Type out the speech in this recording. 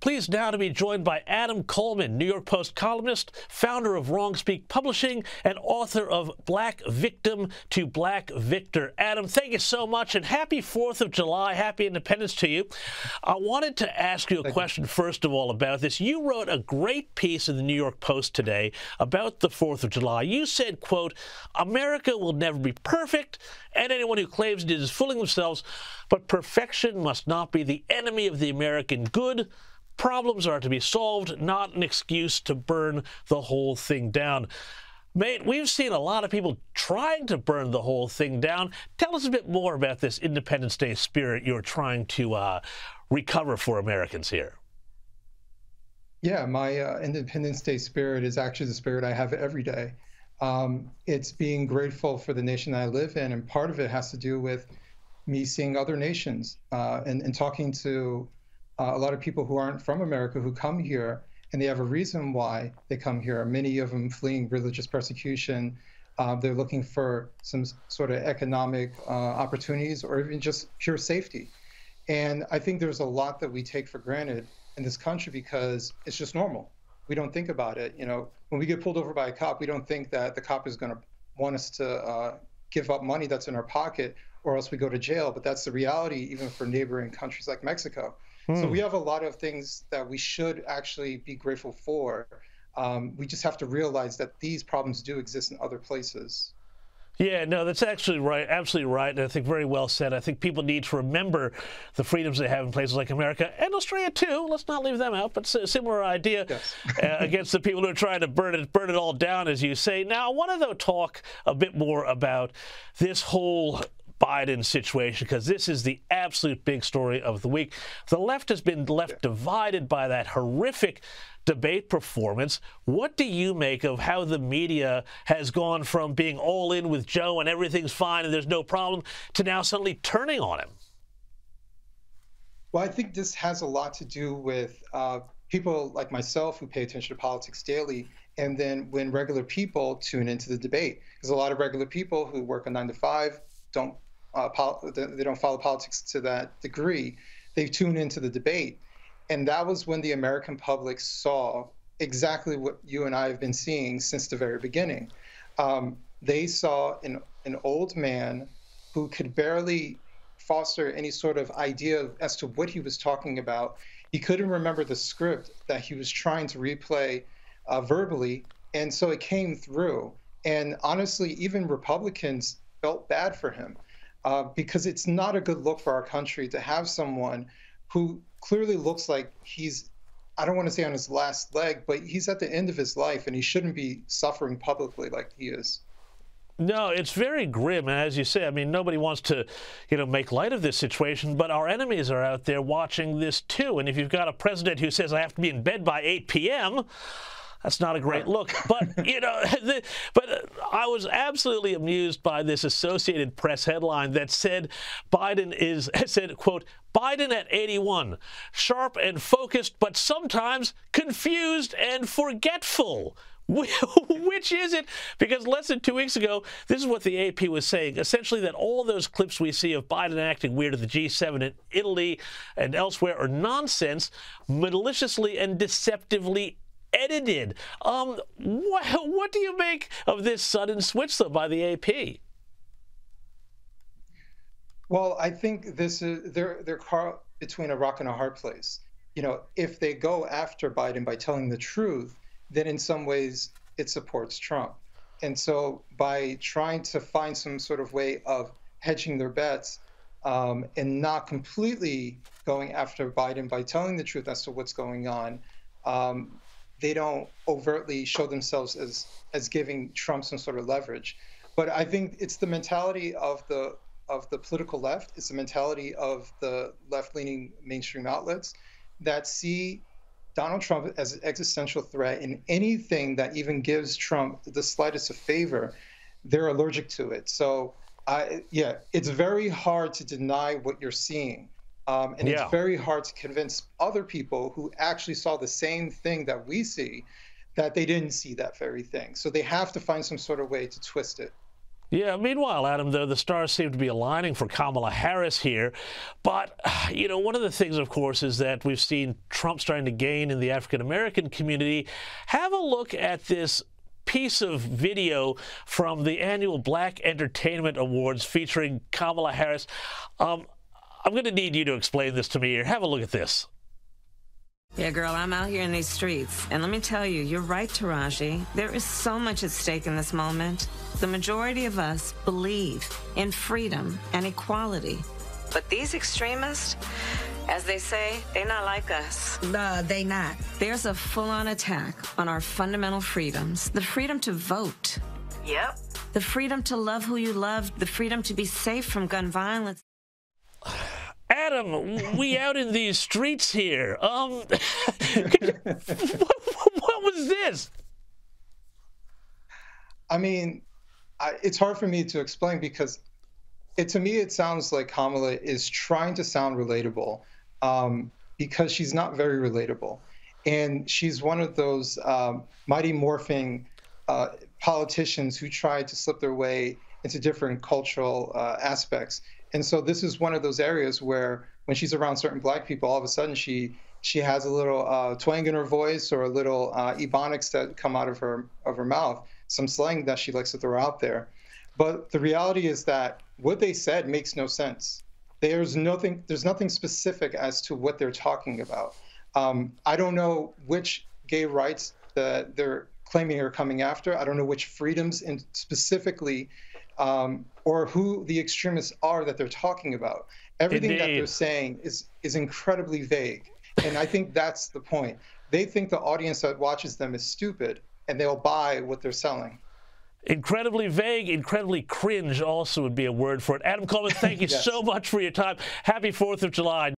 Pleased now to be joined by Adam Coleman, New York Post columnist, founder of Wrong Speak Publishing, and author of Black Victim to Black Victor. Adam, thank you so much, and happy 4th of July, happy Independence to you. I wanted to ask you a question, first of all, about this. You wrote a great piece in the New York Post today about the 4th of July. You said, quote, "America will never be perfect, and anyone who claims it is fooling themselves, but perfection must not be the enemy of the American good. Problems are to be solved, not an excuse to burn the whole thing down." Mate, we've seen a lot of people trying to burn the whole thing down. Tell us a bit more about this Independence Day spirit you're trying to recover for Americans here. Yeah, my Independence Day spirit is actually the spirit I have every day. It's being grateful for the nation I live in, and part of it has to do with me seeing other nations and talking to a lot of people who aren't from America who come here, and they have a reason why they come here. Many of them fleeing religious persecution. They're looking for some sort of economic opportunities or even just pure safety. And I think there's a lot that we take for granted in this country because it's just normal. We don't think about it. You know, when we get pulled over by a cop, we don't think that the cop is going to want us to give up money that's in our pocket or else we go to jail. But that's the reality even for neighboring countries like Mexico. So we have a lot of things that we should actually be grateful for. We just have to realize that these problems do exist in other places. Yeah, no, that's actually right, absolutely right, and I think very well said. I think people need to remember the freedoms they have in places like America and Australia too. Let's not leave them out, but a similar idea. Yes. Against the people who are trying to burn it all down, as you say. Now, I want to though talk a bit more about this whole Biden situation, because this is the absolute big story of the week. The left has been left divided by that horrific debate performance. What do you make of how the media has gone from being all in with Joe and everything's fine and there's no problem to now suddenly turning on him? Well, I think this has a lot to do with people like myself who pay attention to politics daily, and then when regular people tune into the debate. Because a lot of regular people who work a 9 to 5 they don't follow politics to that degree. They tune into the debate. And that was when the American public saw exactly what you and I have been seeing since the very beginning. They saw an old man who could barely foster any sort of idea as to what he was talking about. He couldn't remember the script that he was trying to replay verbally, and so it came through. And honestly, even Republicans felt bad for him because it's not a good look for our country to have someone who clearly looks like he's, I don't want to say on his last leg, but he's at the end of his life and he shouldn't be suffering publicly like he is. No, it's very grim, and as you say, I mean, nobody wants to, make light of this situation, but our enemies are out there watching this too. And if you've got a president who says, "I have to be in bed by 8 p.m., that's not a great look. But, but I was absolutely amused by this Associated Press headline that said quote, "Biden at 81, sharp and focused, but sometimes confused and forgetful." Which is it? Because less than 2 weeks ago, this is what the AP was saying, essentially that all those clips we see of Biden acting weird at the G7 in Italy and elsewhere are nonsense, maliciously and deceptively edited. What do you make of this sudden switch, though, by the AP? Well, I think this is they're caught between a rock and a hard place. If they go after Biden by telling the truth, then in some ways it supports Trump. And so by trying to find some sort of way of hedging their bets and not completely going after Biden by telling the truth as to what's going on, they don't overtly show themselves as giving Trump some sort of leverage. But I think it's the mentality of the political left. It's the mentality of the left-leaning mainstream outlets that see Donald Trump as an existential threat, and anything that even gives Trump the slightest of favor, they're allergic to it. So, yeah, it's very hard to deny what you're seeing. And it's very hard to convince other people who actually saw the same thing that we see that they didn't see that very thing. So they have to find some sort of way to twist it. Yeah, meanwhile, Adam, though, the stars seem to be aligning for Kamala Harris here. But, you know, one of the things, of course, is that we've seen Trump starting to gain in the African-American community. Have a look at this piece of video from the annual Black Entertainment Awards featuring Kamala Harris. I'm going to need you to explain this to me here. Have a look at this. Yeah, girl, I'm out here in these streets, and let me tell you, you're right, Taraji. There is so much at stake in this moment. The majority of us believe in freedom and equality. But these extremists, as they say, they're not like us. They not. There's a full-on attack on our fundamental freedoms. The freedom to vote. Yep. The freedom to love who you love. The freedom to be safe from gun violence. Adam, we out in these streets here. What was this? I mean, it's hard for me to explain because to me, it sounds like Kamala is trying to sound relatable because she's not very relatable. And she's one of those mighty morphing politicians who try to slip their way into different cultural aspects. And so this is one of those areas where when she's around certain Black people, all of a sudden she has a little twang in her voice or a little ebonics that come out of her mouth, some slang that she likes to throw out there. But the reality is that what they said makes no sense. There's nothing specific as to what they're talking about. I don't know which gay rights that they're claiming are coming after. I don't know which freedoms specifically or who the extremists are that they're talking about. Everything that they're saying is incredibly vague. And I think that's the point. They think the audience that watches them is stupid, and they'll buy what they're selling. Incredibly vague, incredibly cringe also would be a word for it. Adam Coleman, thank you Yes. so much for your time. Happy 4th of July.